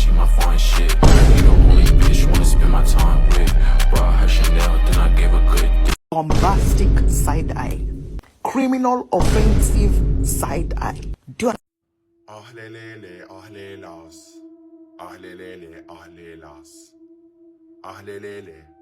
she my fine shit. You the only bitch wanna spend my time with. Brought her Chanel, then I gave her good dick. Bombastic side eye. Criminal offensive side eye. Do you Ahlelele, ahlelas. Ahlelele, ahlelas. Ahlelele.